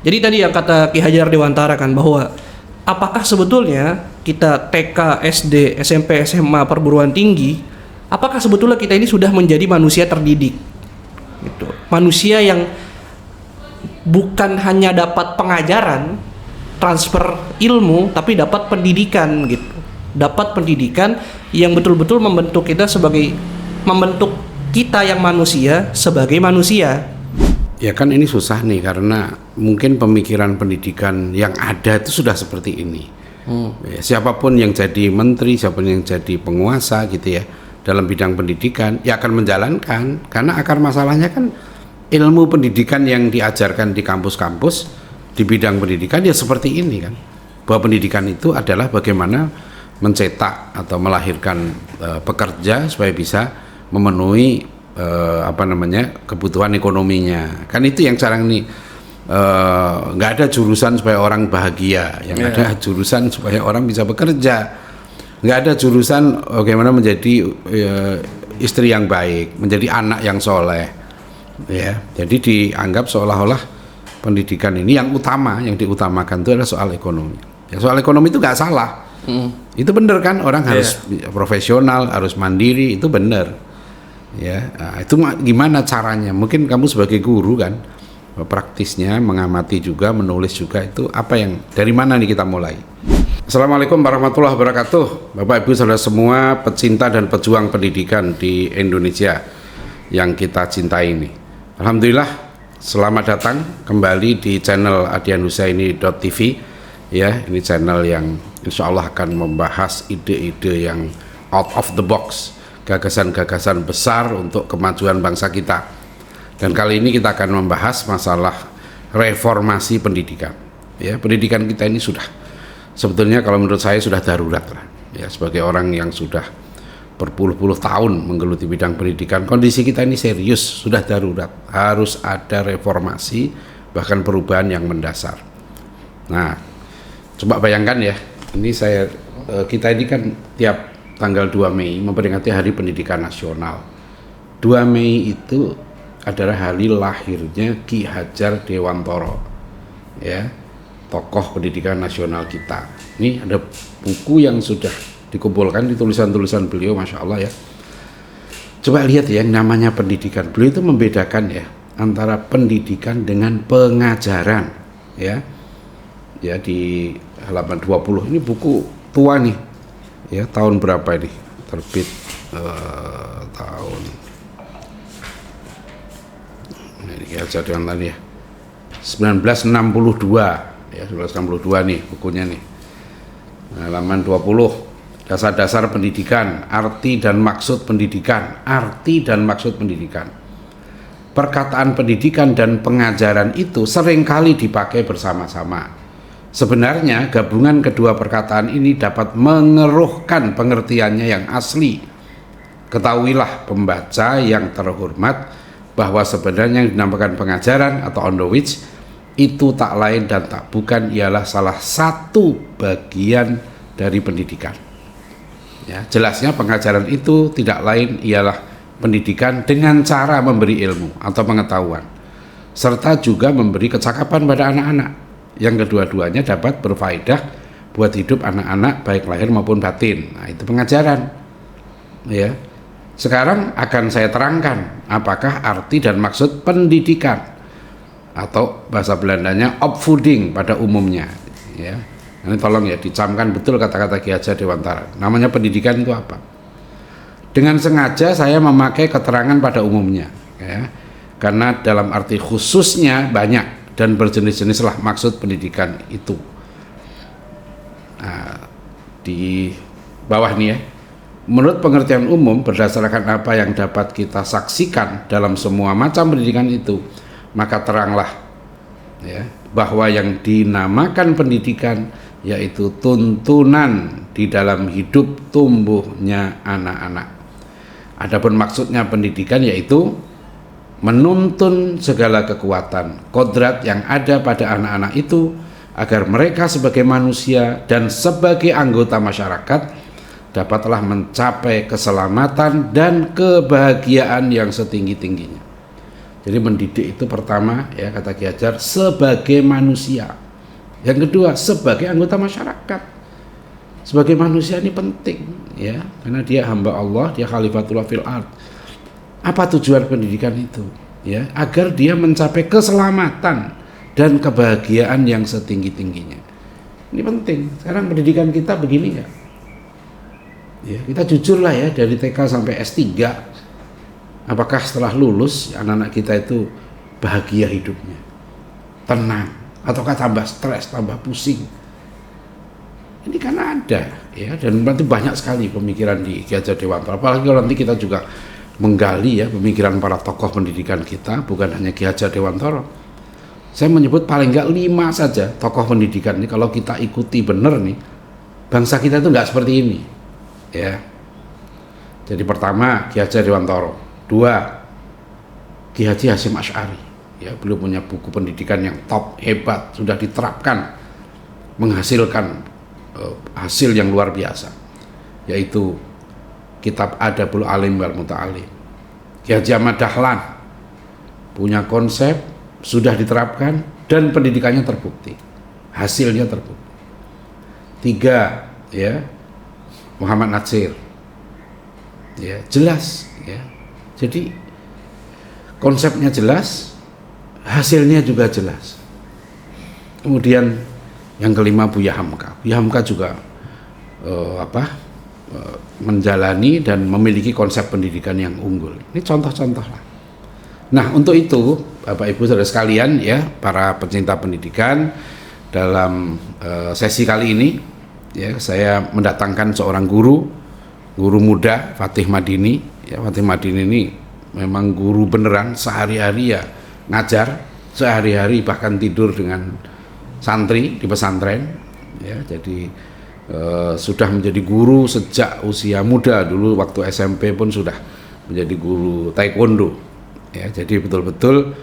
Jadi tadi yang kata Ki Hajar Dewantara kan, bahwa apakah sebetulnya kita TK, SD, SMP, SMA, perguruan tinggi, apakah sebetulnya kita ini sudah menjadi manusia terdidik gitu. Manusia yang bukan hanya dapat pengajaran, transfer ilmu, tapi dapat pendidikan gitu. Dapat pendidikan yang betul-betul membentuk kita yang manusia sebagai manusia. Ya kan ini susah nih, karena mungkin pemikiran pendidikan yang ada itu sudah seperti ini. Ya, siapapun yang jadi menteri, siapapun yang jadi penguasa gitu ya dalam bidang pendidikan, ya akan menjalankan, karena akar masalahnya kan ilmu pendidikan yang diajarkan di kampus-kampus di bidang pendidikan ya seperti ini kan, bahwa pendidikan itu adalah bagaimana mencetak atau melahirkan pekerja supaya bisa memenuhi kebutuhan ekonominya. Kan itu yang sekarang ini nggak ada jurusan supaya orang bahagia, yang ada jurusan supaya orang bisa bekerja. Nggak ada jurusan bagaimana menjadi istri yang baik, menjadi anak yang soleh. Ya, jadi dianggap seolah-olah pendidikan ini yang utama, yang diutamakan itu adalah soal ekonomi. Ya, soal ekonomi itu nggak salah. Itu benar kan, orang harus profesional, harus mandiri, itu benar. Ya, nah, itu gimana caranya? Mungkin kamu sebagai guru kan, praktisnya mengamati juga, menulis juga, itu apa yang dari mana nih kita mulai? Assalamualaikum warahmatullahi wabarakatuh, Bapak Ibu saudara semua pecinta dan pejuang pendidikan di Indonesia yang kita cintai ini. Alhamdulillah, selamat datang kembali di channel adianhusaini.tv. Ya, ini channel yang insya Allah akan membahas ide-ide yang out of the box, gagasan-gagasan besar untuk kemajuan bangsa kita. Dan kali ini kita akan membahas masalah reformasi pendidikan. Ya, pendidikan kita ini sudah sebetulnya kalau menurut saya sudah darurat lah. Ya, sebagai orang yang sudah berpuluh-puluh tahun menggeluti bidang pendidikan, kondisi kita ini serius, sudah darurat. Harus ada reformasi, bahkan perubahan yang mendasar. Nah, coba bayangkan ya, ini kita ini kan tiap tanggal 2 Mei memperingati Hari Pendidikan Nasional. 2 Mei itu adalah hari lahirnya Ki Hajar Dewantara, ya, tokoh pendidikan nasional kita. Ini ada buku yang sudah dikumpulkan di tulisan-tulisan beliau, Masya Allah ya. Coba lihat ya, yang namanya pendidikan. Beliau itu membedakan ya antara pendidikan dengan pengajaran, ya. Ya, di halaman 20 ini buku tua nih. Ya, tahun berapa ini terbit? Tahun ini jadi tadi ya 1962 ya, 1962 nih bukunya nih, halaman 20, dasar-dasar pendidikan, arti dan maksud pendidikan. Perkataan pendidikan dan pengajaran itu seringkali dipakai bersama-sama. Sebenarnya gabungan kedua perkataan ini dapat mengeruhkan pengertiannya yang asli. Ketahuilah pembaca yang terhormat bahwa sebenarnya yang dinamakan pengajaran atau on the which itu tak lain dan tak bukan ialah salah satu bagian dari pendidikan. Ya, jelasnya pengajaran itu tidak lain ialah pendidikan dengan cara memberi ilmu atau pengetahuan, serta juga memberi kecakapan pada anak-anak, yang kedua-duanya dapat berfaedah buat hidup anak-anak baik lahir maupun batin. Nah, itu pengajaran. Ya. Sekarang akan saya terangkan apakah arti dan maksud pendidikan, atau bahasa Belandanya opvoeding pada umumnya. Ya. Ini tolong ya dicamkan betul kata-kata Ki Hajar Dewantara. Namanya pendidikan itu apa? Dengan sengaja saya memakai keterangan pada umumnya, ya, karena dalam arti khususnya banyak dan berjenis-jenislah maksud pendidikan itu. Nah, di bawah nih ya, menurut pengertian umum berdasarkan apa yang dapat kita saksikan dalam semua macam pendidikan itu, maka teranglah ya bahwa yang dinamakan pendidikan yaitu tuntunan di dalam hidup tumbuhnya anak-anak. Adapun maksudnya pendidikan yaitu menuntun segala kekuatan, kodrat yang ada pada anak-anak itu agar mereka sebagai manusia dan sebagai anggota masyarakat dapatlah mencapai keselamatan dan kebahagiaan yang setinggi-tingginya. Jadi mendidik itu pertama ya kata Ki Hajar sebagai manusia. Yang kedua sebagai anggota masyarakat. Sebagai manusia ini penting ya, karena dia hamba Allah, dia khalifatullah fil ard. Apa tujuan pendidikan itu? Ya, agar dia mencapai keselamatan dan kebahagiaan yang setinggi-tingginya. Ini penting. Sekarang pendidikan kita begini nggak? Ya, kita jujur lah ya, dari TK sampai S3, apakah setelah lulus anak-anak kita itu bahagia hidupnya, tenang, ataukah tambah stres, tambah pusing? Ini karena ada ya, dan berarti banyak sekali pemikiran di Ki Hajar Dewantara. Apalagi kalau nanti kita juga menggali ya pemikiran para tokoh pendidikan kita, bukan hanya Ki Hajar Dewantara. Saya menyebut paling enggak 5 saja tokoh pendidikan ini, kalau kita ikuti benar nih, bangsa kita itu enggak seperti ini. Ya. Jadi pertama Ki Hajar Dewantara, 2 Ki Haji Hasyim Asy'ari. Ya, beliau punya buku pendidikan yang top, hebat, sudah diterapkan, menghasilkan hasil yang luar biasa, yaitu kitab Adabul Alim wal Muta'alim. Ki Haji Ahmad Dahlan punya konsep, sudah diterapkan dan pendidikannya terbukti, hasilnya terbukti. 3 ya Muhammad Natsir, ya jelas ya. Jadi konsepnya jelas, hasilnya juga jelas. Kemudian yang kelima Buya Hamka. Buya Hamka juga menjalani dan memiliki konsep pendidikan yang unggul. Ini contoh-contoh lah. Nah, untuk itu Bapak Ibu Saudara sekalian ya, para pecinta pendidikan, dalam sesi kali ini ya, saya mendatangkan seorang guru muda, Fatih Madini. Ya, Fatih Madini ini memang guru beneran, sehari-hari ya ngajar, sehari-hari bahkan tidur dengan santri di pesantren. Ya, jadi sudah menjadi guru sejak usia muda. Dulu waktu SMP pun sudah menjadi guru taekwondo. Ya, jadi betul-betul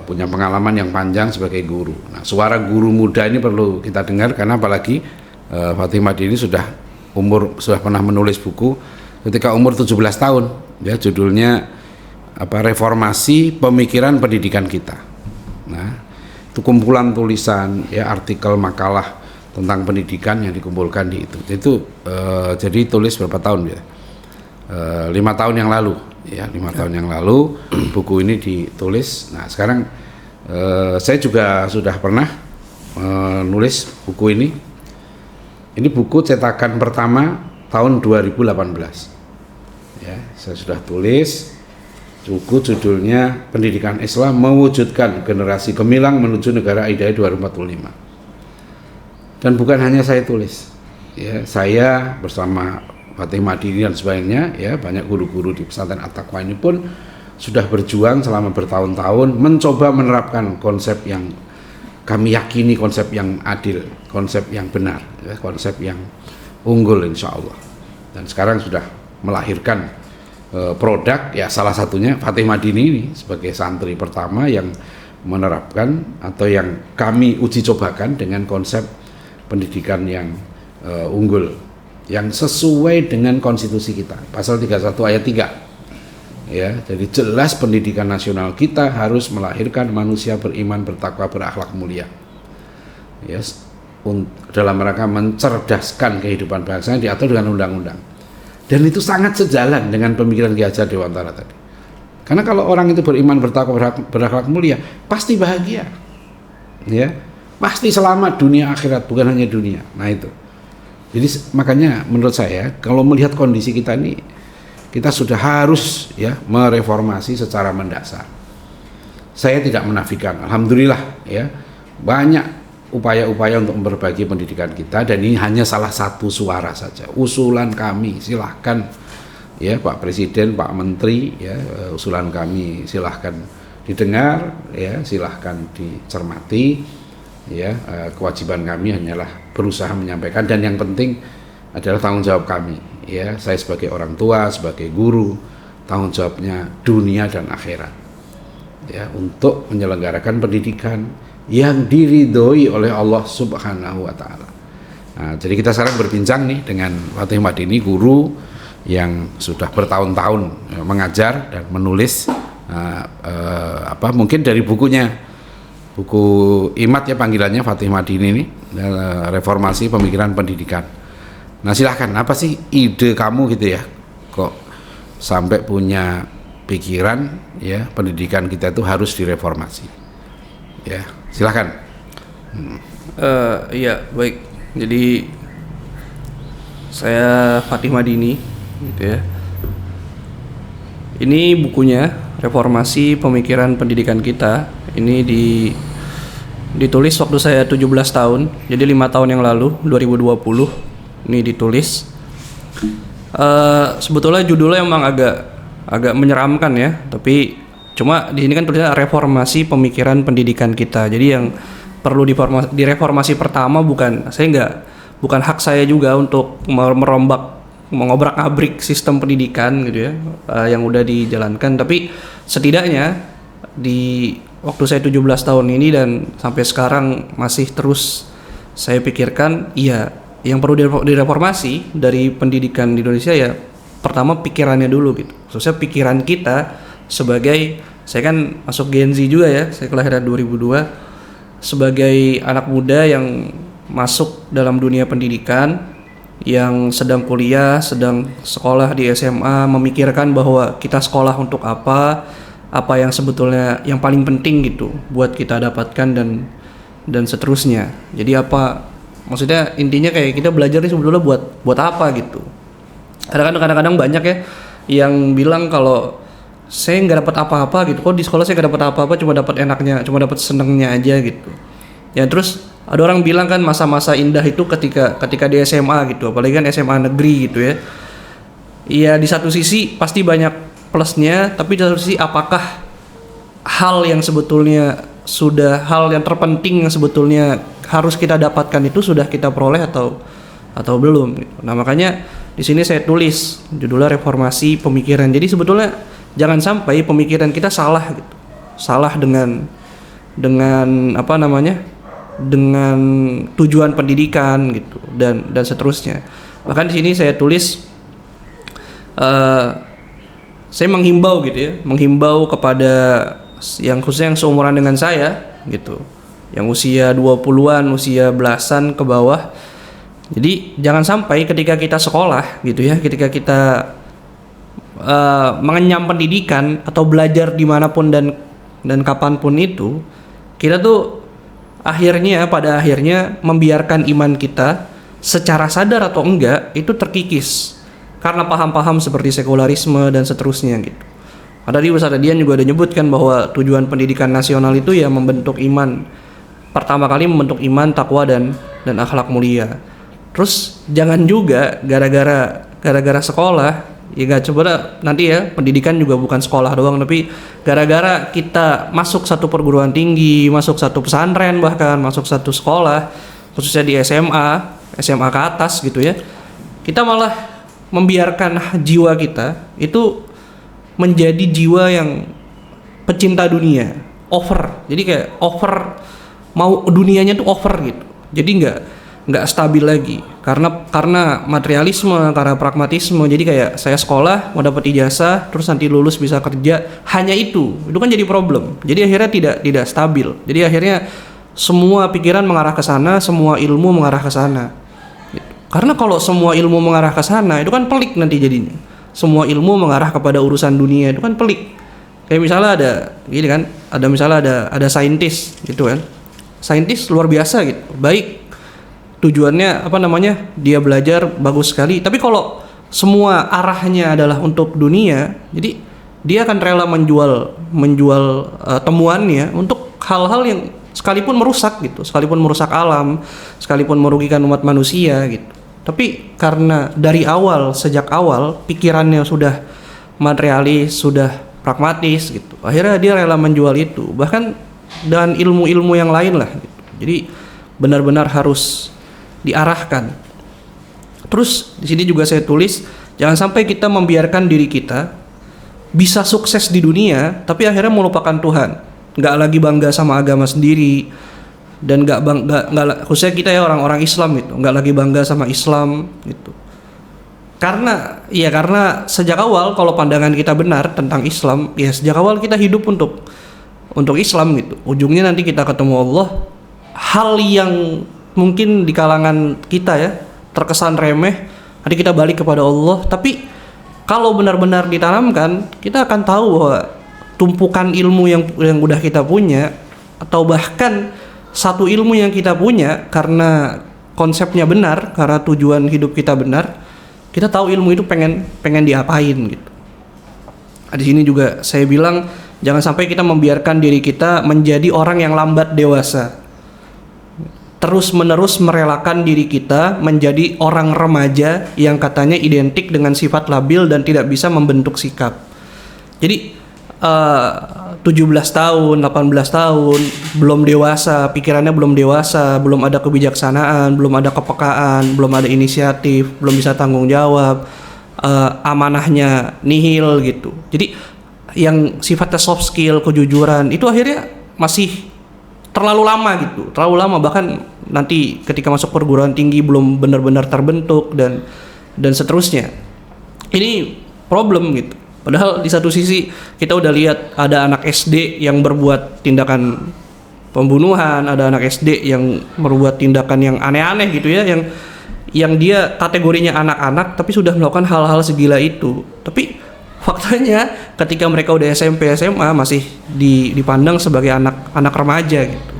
punya pengalaman yang panjang sebagai guru. Nah, suara guru muda ini perlu kita dengar, karena apalagi Fatih Madini sudah pernah menulis buku ketika umur 17 tahun. Ya, judulnya Reformasi Pemikiran Pendidikan Kita. Nah, itu kumpulan tulisan ya, artikel, makalah tentang pendidikan yang dikumpulkan di itu. Jadi tulis berapa tahun ya? 5 tahun yang lalu ya, 5 tahun yang lalu buku ini ditulis. Nah, sekarang saya juga sudah pernah nulis buku ini. Ini buku cetakan pertama tahun 2018. Ya, saya sudah tulis buku, judulnya Pendidikan Islam Mewujudkan Generasi Gemilang Menuju Negara Hidayah 2045. Dan bukan hanya saya tulis, ya, saya bersama Fatih Madini dan sebagainya, ya, banyak guru-guru di pesantren At-Taqwa ini pun sudah berjuang selama bertahun-tahun mencoba menerapkan konsep yang kami yakini, konsep yang adil, konsep yang benar, ya, konsep yang unggul insya Allah. Dan sekarang sudah melahirkan produk, ya, salah satunya Fatih Madini ini sebagai santri pertama yang menerapkan atau yang kami uji cobakan dengan konsep pendidikan yang unggul, yang sesuai dengan konstitusi kita, pasal 31 ayat 3. Ya, jadi jelas pendidikan nasional kita harus melahirkan manusia beriman, bertakwa, berakhlak mulia. Ya, dalam rangka mencerdaskan kehidupan bangsa yang diatur dengan undang-undang. Dan itu sangat sejalan dengan pemikiran Ki Hajar Dewantara tadi. Karena kalau orang itu beriman, bertakwa, berakhlak mulia, pasti bahagia. Ya, pasti selamat dunia akhirat, bukan hanya dunia. Nah, itu. Jadi makanya menurut saya kalau melihat kondisi kita ini, kita sudah harus ya mereformasi secara mendasar. Saya tidak menafikan, alhamdulillah ya, banyak upaya-upaya untuk memperbaiki pendidikan kita, dan ini hanya salah satu suara saja. Usulan kami silahkan ya Pak Presiden, Pak Menteri, ya, usulan kami silahkan didengar, ya, silahkan dicermati. Ya, kewajiban kami hanyalah berusaha menyampaikan, dan yang penting adalah tanggung jawab kami. Ya, saya sebagai orang tua, sebagai guru, tanggung jawabnya dunia dan akhirat. Ya, untuk menyelenggarakan pendidikan yang diridhoi oleh Allah Subhanahu wa taala. Nah, jadi kita sekarang berbincang nih dengan Fatih Madini, guru yang sudah bertahun-tahun mengajar dan menulis Mungkin dari buku IMAT ya panggilannya, Fatih Madini ini, Reformasi Pemikiran Pendidikan. Nah silahkan, apa sih ide kamu gitu ya, kok sampai punya pikiran ya pendidikan kita itu harus direformasi? Ya silahkan. Iya baik, jadi saya Fatih Madini gitu ya. Ini bukunya Reformasi Pemikiran Pendidikan Kita. Ini ditulis waktu saya 17 tahun. Jadi 5 tahun yang lalu, 2020. Ini ditulis. Sebetulnya judulnya emang agak menyeramkan ya, tapi cuma di sini kan tulisannya Reformasi Pemikiran Pendidikan Kita. Jadi yang perlu direformasi pertama bukan hak saya juga untuk mengobrak-abrik sistem pendidikan gitu ya, yang udah dijalankan, tapi setidaknya di waktu saya 17 tahun ini dan sampai sekarang masih terus saya pikirkan, iya yang perlu direformasi dari pendidikan di Indonesia ya pertama pikirannya dulu gitu, khususnya pikiran kita sebagai, saya kan masuk Gen Z juga ya, saya kelahiran 2002, sebagai anak muda yang masuk dalam dunia pendidikan, yang sedang kuliah, sedang sekolah di SMA, memikirkan bahwa kita sekolah untuk apa yang sebetulnya yang paling penting gitu buat kita dapatkan dan seterusnya. Jadi apa maksudnya, intinya kayak kita belajar ini sebetulnya buat apa gitu. Kadang-kadang banyak ya yang bilang kalau saya nggak dapat apa-apa gitu, kok di sekolah saya nggak dapat apa-apa, cuma dapat enaknya, cuma dapat senengnya aja gitu ya. Terus ada orang bilang kan masa-masa indah itu ketika di SMA gitu, apalagi kan SMA negeri gitu ya. Iya, di satu sisi pasti banyak plusnya, tapi di satu sisi apakah hal yang terpenting yang sebetulnya harus kita dapatkan itu sudah kita peroleh atau belum gitu. Nah makanya di sini saya tulis judulnya Reformasi Pemikiran. Jadi sebetulnya jangan sampai pemikiran kita salah gitu, salah dengan dengan tujuan pendidikan gitu dan seterusnya. Bahkan di sini saya tulis saya menghimbau kepada yang khususnya yang seumuran dengan saya gitu, yang usia 20-an, usia belasan ke bawah. Jadi jangan sampai ketika kita sekolah gitu ya, ketika kita mengenyam pendidikan atau belajar dimanapun dan kapanpun itu, kita tuh pada akhirnya membiarkan iman kita secara sadar atau enggak itu terkikis karena paham-paham seperti sekularisme dan seterusnya gitu. Tadi Ustaz Adian juga ada nyebutkan bahwa tujuan pendidikan nasional itu ya membentuk iman, pertama kali membentuk iman, takwa dan akhlak mulia. Terus jangan juga gara-gara sekolah, ya nggak, coba nanti ya, pendidikan juga bukan sekolah doang, tapi gara-gara kita masuk satu perguruan tinggi, masuk satu pesantren, bahkan masuk satu sekolah, khususnya di SMA ke atas gitu ya, kita malah membiarkan jiwa kita itu menjadi jiwa yang pecinta dunia, over. Jadi kayak over, mau dunianya tuh over gitu. Jadi nggak stabil lagi karena materialisme, karena pragmatisme. Jadi kayak saya sekolah mau dapat ijazah, terus nanti lulus bisa kerja, hanya itu kan jadi problem. Jadi akhirnya tidak stabil. Jadi akhirnya semua pikiran mengarah ke sana, semua ilmu mengarah ke sana. Karena kalau semua ilmu mengarah ke sana itu kan pelik nanti jadinya. Semua ilmu mengarah kepada urusan dunia itu kan pelik. Kayak misalnya ada saintis gitu kan. Saintis luar biasa gitu. Baik, tujuannya dia belajar bagus sekali, tapi kalau semua arahnya adalah untuk dunia, jadi dia akan rela menjual temuannya untuk hal-hal yang sekalipun merusak gitu, sekalipun merusak alam, sekalipun merugikan umat manusia gitu. Tapi karena sejak awal pikirannya sudah materialis, sudah pragmatis gitu, akhirnya dia rela menjual itu, bahkan dan ilmu-ilmu yang lain lah gitu. Jadi benar-benar harus diarahkan. Terus di sini juga saya tulis, jangan sampai kita membiarkan diri kita bisa sukses di dunia tapi akhirnya melupakan Tuhan, nggak lagi bangga sama agama sendiri, dan nggak khususnya kita ya orang-orang Islam gitu, nggak lagi bangga sama Islam gitu. Karena sejak awal kalau pandangan kita benar tentang Islam, ya sejak awal kita hidup untuk Islam gitu. Ujungnya nanti kita ketemu Allah. Hal yang mungkin di kalangan kita ya terkesan remeh, nanti kita balik kepada Allah. Tapi kalau benar-benar ditanamkan, kita akan tahu bahwa tumpukan ilmu yang udah kita punya, atau bahkan satu ilmu yang kita punya karena konsepnya benar, karena tujuan hidup kita benar, kita tahu ilmu itu pengen diapain gitu. Di sini juga saya bilang jangan sampai kita membiarkan diri kita menjadi orang yang lambat dewasa, terus-menerus merelakan diri kita menjadi orang remaja yang katanya identik dengan sifat labil dan tidak bisa membentuk sikap. Jadi 17 tahun, 18 tahun, belum dewasa, pikirannya belum dewasa, belum ada kebijaksanaan, belum ada kepekaan, belum ada inisiatif, belum bisa tanggung jawab, amanahnya nihil gitu. Jadi yang sifatnya soft skill, kejujuran, itu akhirnya masih terlalu lama gitu, terlalu lama, bahkan nanti ketika masuk perguruan tinggi belum benar-benar terbentuk dan seterusnya. Ini problem gitu. Padahal di satu sisi kita udah lihat ada anak SD yang berbuat tindakan pembunuhan, ada anak SD yang berbuat tindakan yang aneh-aneh gitu ya, yang dia kategorinya anak-anak tapi sudah melakukan hal-hal segila itu. Tapi faktanya ketika mereka udah SMP SMA masih dipandang sebagai anak remaja gitu.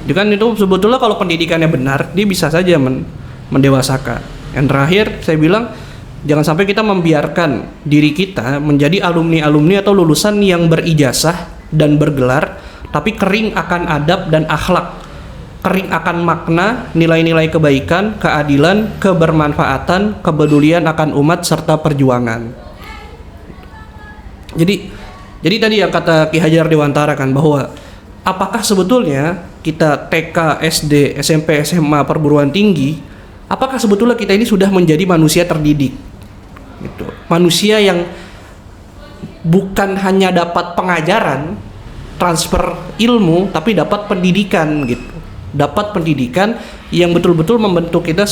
Jadi kan itu sebetulnya kalau pendidikannya benar, dia bisa saja mendewasakan. Yang terakhir saya bilang, jangan sampai kita membiarkan diri kita menjadi alumni-alumni atau lulusan yang berijazah dan bergelar tapi kering akan adab dan akhlak, kering akan makna, nilai-nilai kebaikan, keadilan, kebermanfaatan, kepedulian akan umat serta perjuangan. Jadi tadi yang kata Ki Hajar Dewantara kan, bahwa apakah sebetulnya kita TK, SD, SMP, SMA, perguruan tinggi, apakah sebetulnya kita ini sudah menjadi manusia terdidik? Gitu. Manusia yang bukan hanya dapat pengajaran, transfer ilmu, tapi dapat pendidikan gitu. Dapat pendidikan yang betul-betul membentuk kita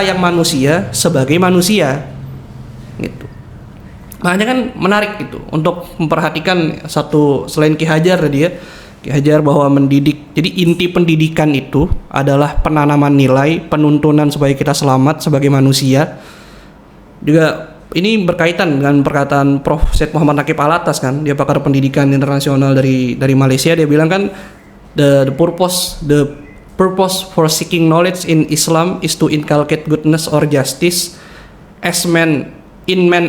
yang manusia sebagai manusia. Gitu. Makanya kan menarik gitu untuk memperhatikan satu, selain Ki Hajar tadi ya, Ki Hajar bahwa mendidik. Jadi inti pendidikan itu adalah penanaman nilai, penuntunan supaya kita selamat sebagai manusia. Juga ini berkaitan dengan perkataan Prof. Syed Muhammad Naqib Alatas kan, dia pakar pendidikan internasional dari Malaysia. Dia bilang kan the purpose for seeking knowledge in Islam is to inculcate goodness or justice as man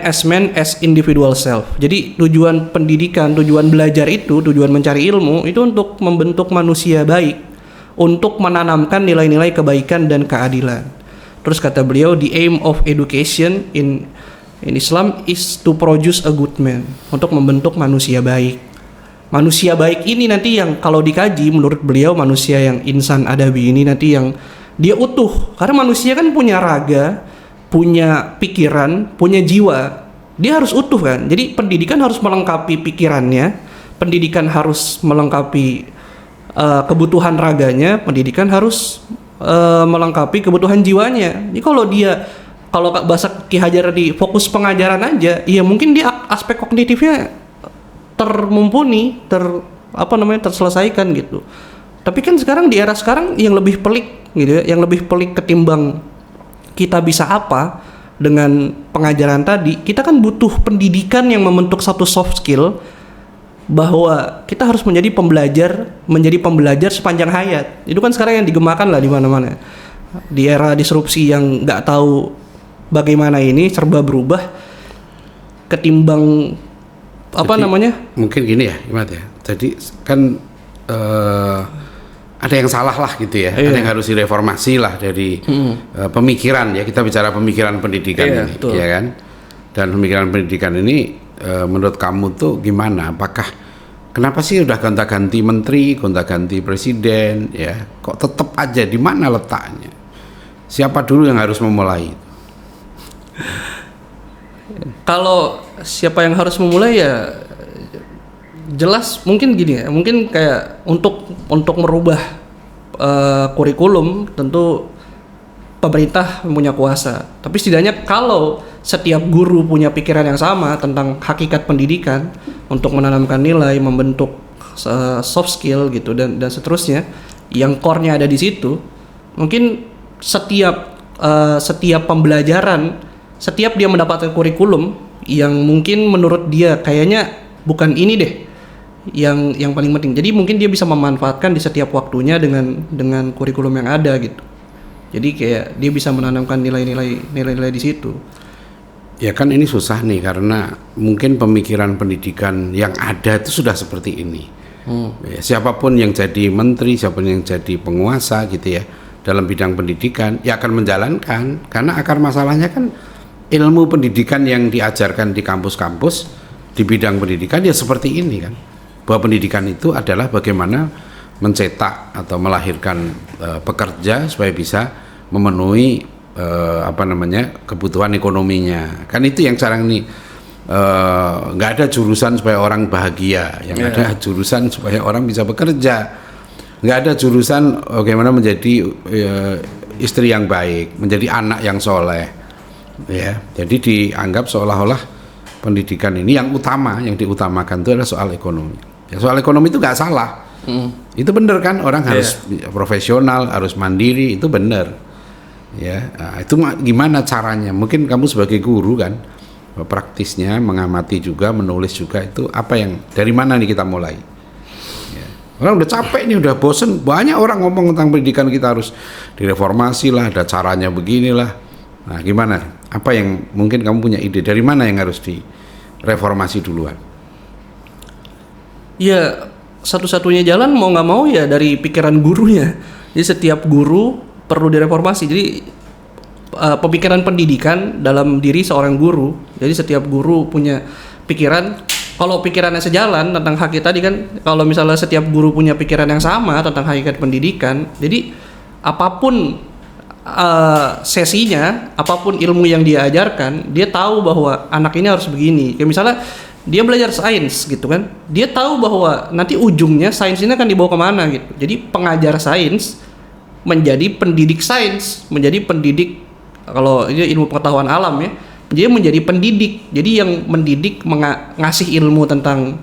as individual self. Jadi tujuan pendidikan, tujuan belajar itu, tujuan mencari ilmu itu untuk membentuk manusia baik, untuk menanamkan nilai-nilai kebaikan dan keadilan. Terus kata beliau, the aim of education in Islam is to produce a good man, untuk membentuk manusia baik. Manusia baik ini nanti yang kalau dikaji menurut beliau, manusia yang insan adabi ini nanti yang dia utuh, karena manusia kan punya raga, punya pikiran, punya jiwa, dia harus utuh kan. Jadi pendidikan harus melengkapi pikirannya, pendidikan harus melengkapi kebutuhan raganya, pendidikan harus melengkapi kebutuhan jiwanya. Jadi kalau bahasa Ki Hajar di fokus pengajaran aja, ya mungkin dia aspek kognitifnya termumpuni, terselesaikan gitu. Tapi kan sekarang di era sekarang yang lebih pelik gitu ya, yang lebih pelik ketimbang kita bisa apa dengan pengajaran tadi, kita kan butuh pendidikan yang membentuk satu soft skill, bahwa kita harus menjadi pembelajar sepanjang hayat. Itu kan sekarang yang digemakan lah di mana-mana. Di era disrupsi yang nggak tahu bagaimana ini, serba berubah, ketimbang mungkin gini ya, Imat ya. Jadi kan ada yang salah lah gitu ya, ada yang harus direformasi lah dari pemikiran ya. Kita bicara pemikiran pendidikan ini, betul. Ya kan? Dan pemikiran pendidikan ini menurut kamu tuh gimana? Apakah kenapa sih udah gonta-ganti menteri, gonta-ganti presiden, ya kok tetap aja di mana letaknya? Siapa dulu yang harus memulai? Kalau siapa yang harus memulai ya jelas mungkin gini ya, mungkin kayak untuk merubah kurikulum tentu pemerintah punya kuasa. Tapi setidaknya kalau setiap guru punya pikiran yang sama tentang hakikat pendidikan untuk menanamkan nilai, membentuk soft skill gitu dan seterusnya, yang core-nya ada di situ, mungkin setiap pembelajaran, setiap dia mendapatkan kurikulum yang mungkin menurut dia kayaknya bukan ini deh yang paling penting. Jadi mungkin dia bisa memanfaatkan di setiap waktunya dengan kurikulum yang ada gitu. Jadi kayak dia bisa menanamkan nilai-nilai di situ. Ya kan ini susah nih karena mungkin pemikiran pendidikan yang ada itu sudah seperti ini. Ya, siapapun yang jadi menteri, siapapun yang jadi penguasa gitu ya dalam bidang pendidikan ya akan menjalankan, karena akar masalahnya kan ilmu pendidikan yang diajarkan di kampus-kampus di bidang pendidikan ya seperti ini kan. Bahwa pendidikan itu adalah bagaimana mencetak atau melahirkan pekerja supaya bisa memenuhi kebutuhan ekonominya. Kan itu yang sekarang ini nggak ada jurusan supaya orang bahagia, yang ada jurusan supaya orang bisa bekerja. Nggak ada jurusan bagaimana menjadi istri yang baik, menjadi anak yang soleh. Ya, jadi dianggap seolah-olah pendidikan ini yang utama, yang diutamakan itu adalah soal ekonomi. Ya, soal ekonomi itu nggak salah. Itu benar kan, orang harus profesional, harus mandiri, itu benar. Ya, nah, itu gimana caranya? Mungkin kamu sebagai guru kan, praktisnya mengamati juga, menulis juga, itu apa yang dari mana nih kita mulai? Ya. Orang udah capek nih, udah bosen, banyak orang ngomong tentang pendidikan kita harus direformasi lah, ada caranya beginilah. Nah, gimana? Apa yang mungkin kamu punya ide dari mana yang harus direformasi duluan? Ya, satu-satunya jalan mau nggak mau ya dari pikiran gurunya. Jadi setiap guru perlu direformasi. Jadi pemikiran pendidikan dalam diri seorang guru. Jadi setiap guru punya pikiran. Kalau pikirannya sejalan tentang hakikat tadi kan, kalau misalnya setiap guru punya pikiran yang sama tentang hakikat pendidikan, jadi apapun sesinya, apapun ilmu yang dia ajarkan, dia tahu bahwa anak ini harus begini. Kayak misalnya dia belajar sains gitu kan, dia tahu bahwa nanti ujungnya sains ini akan dibawa kemana gitu. Jadi pengajar sains menjadi pendidik sains, menjadi pendidik, kalau ini ilmu pengetahuan alam ya, dia menjadi pendidik. Jadi yang mendidik ngasih ilmu tentang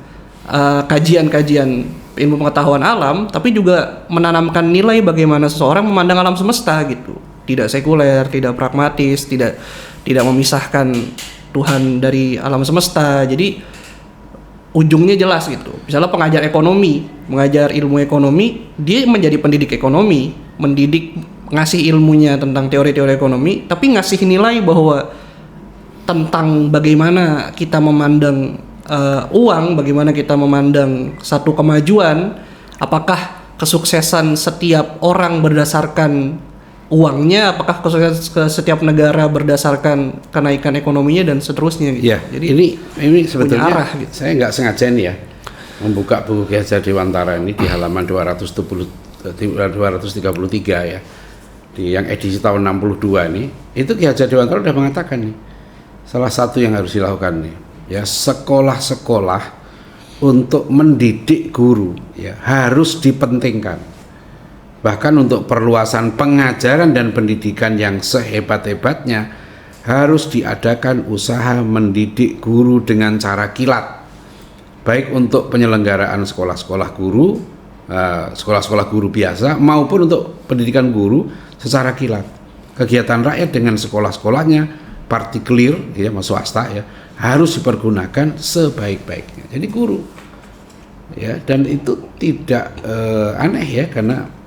kajian-kajian ilmu pengetahuan alam, tapi juga menanamkan nilai bagaimana seseorang memandang alam semesta gitu. Tidak sekuler, tidak pragmatis, tidak memisahkan Tuhan dari alam semesta. Jadi ujungnya jelas gitu. Misalnya pengajar ekonomi, mengajar ilmu ekonomi, dia menjadi pendidik ekonomi, mendidik, ngasih ilmunya tentang teori-teori ekonomi, tapi ngasih nilai bahwa tentang bagaimana kita memandang uang, bagaimana kita memandang satu kemajuan, apakah kesuksesan setiap orang berdasarkan uangnya, apakah setiap negara berdasarkan kenaikan ekonominya dan seterusnya gitu. Ya, jadi ini sebetulnya arah, gitu. Saya nggak sengaja nih ya membuka buku Ki Hajar Dewantara ini di halaman 233 ya, di yang edisi tahun 62 ini, itu Ki Hajar Dewantara udah mengatakan nih, salah satu yang harus dilakukan nih, ya sekolah-sekolah untuk mendidik guru ya harus dipentingkan. Bahkan untuk perluasan pengajaran dan pendidikan yang sehebat-hebatnya harus diadakan usaha mendidik guru dengan cara kilat. Baik untuk penyelenggaraan sekolah-sekolah guru, sekolah-sekolah guru biasa maupun untuk pendidikan guru secara kilat. Kegiatan rakyat dengan sekolah-sekolahnya partikulir ya, swasta ya, harus dipergunakan sebaik-baiknya. Jadi guru ya, dan itu tidak aneh ya, karena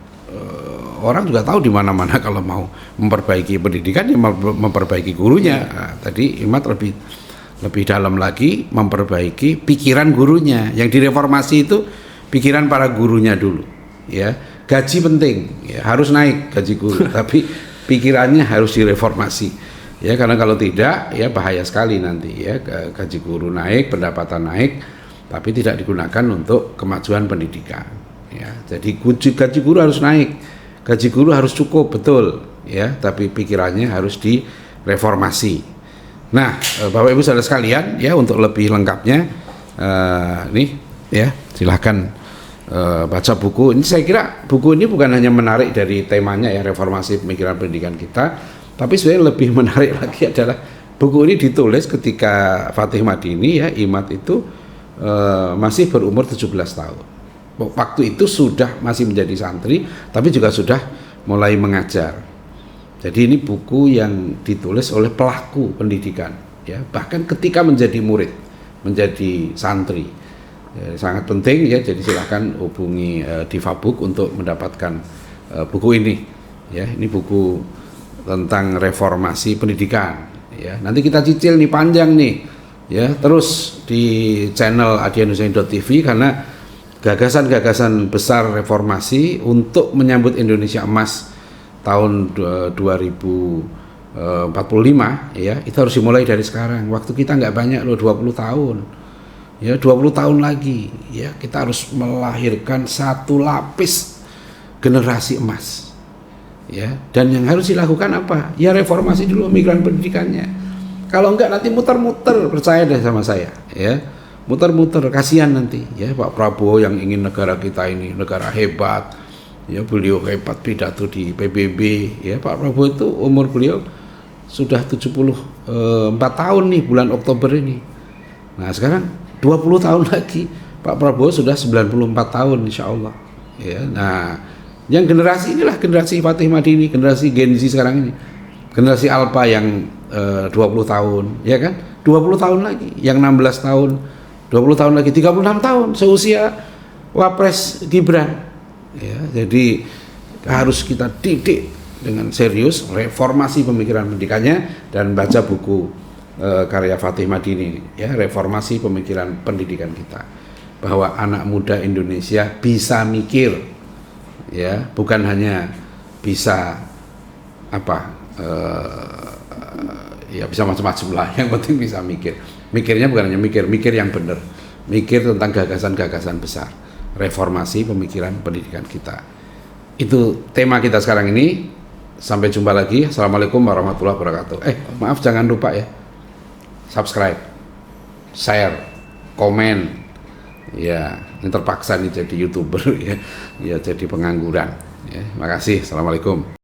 orang juga tahu di mana-mana kalau mau memperbaiki pendidikan ya memperbaiki gurunya. Nah, tadi Imat lebih dalam lagi memperbaiki pikiran gurunya. Yang direformasi itu pikiran para gurunya dulu. Ya, gaji penting, ya, harus naik gaji guru, tapi pikirannya harus direformasi. Ya, karena kalau tidak ya bahaya sekali nanti ya, gaji guru naik, pendapatan naik, tapi tidak digunakan untuk kemajuan pendidikan. Ya, jadi gaji guru harus naik, gaji guru harus cukup betul, ya, tapi pikirannya harus direformasi. Nah, Bapak Ibu saudara sekalian, ya untuk lebih lengkapnya, nih, ya silahkan baca buku ini. Saya kira buku ini bukan hanya menarik dari temanya ya, reformasi pemikiran pendidikan kita, tapi sebenarnya lebih menarik lagi adalah buku ini ditulis ketika Fatih Madini ya, Imad itu masih berumur 17 tahun. Waktu itu sudah masih menjadi santri, tapi juga sudah mulai mengajar. Jadi ini buku yang ditulis oleh pelaku pendidikan ya, bahkan ketika menjadi murid, menjadi santri. Ya, sangat penting ya, jadi silakan hubungi Difabuk untuk mendapatkan buku ini ya. Ini buku tentang reformasi pendidikan ya. Nanti kita cicil nih, panjang nih ya, terus di channel adianhusaini.tv, karena gagasan-gagasan besar reformasi untuk menyambut Indonesia Emas tahun 2045 ya, itu harus dimulai dari sekarang. Waktu kita nggak banyak loh, 20 tahun ya, 20 tahun lagi ya, kita harus melahirkan satu lapis generasi emas ya. Dan yang harus dilakukan apa? Ya reformasi dulu migran pendidikannya. Kalau enggak nanti muter-muter, percaya deh sama saya ya, muter-muter, kasihan nanti ya. Pak Prabowo yang ingin negara kita ini negara hebat ya, beliau hebat pidato di PBB ya. Pak Prabowo itu umur beliau sudah 74 tahun nih bulan Oktober ini. Nah sekarang 20 tahun lagi Pak Prabowo sudah 94 tahun insya Allah ya. Nah yang generasi inilah generasi Fatih Madini, generasi Gen Z sekarang ini, generasi Alpha yang 20 tahun ya kan, 20 tahun lagi, yang 16 tahun, 20 tahun lagi, 36 tahun, seusia Wapres Gibran ya. Jadi harus kita didik dengan serius reformasi pemikiran pendidikannya, dan baca buku karya Fatih Madini ya, reformasi pemikiran pendidikan kita, bahwa anak muda Indonesia bisa mikir ya, bukan hanya bisa apa ya bisa macam-macam lah, yang penting bisa mikir. Mikirnya bukan hanya mikir yang benar, mikir tentang gagasan-gagasan besar, reformasi pemikiran pendidikan kita. Itu tema kita sekarang ini. Sampai jumpa lagi. Assalamualaikum warahmatullahi wabarakatuh. Maaf, jangan lupa ya, subscribe, share, komen ya. Ini terpaksa nih jadi YouTuber ya, ya jadi pengangguran ya. Makasih. Assalamualaikum.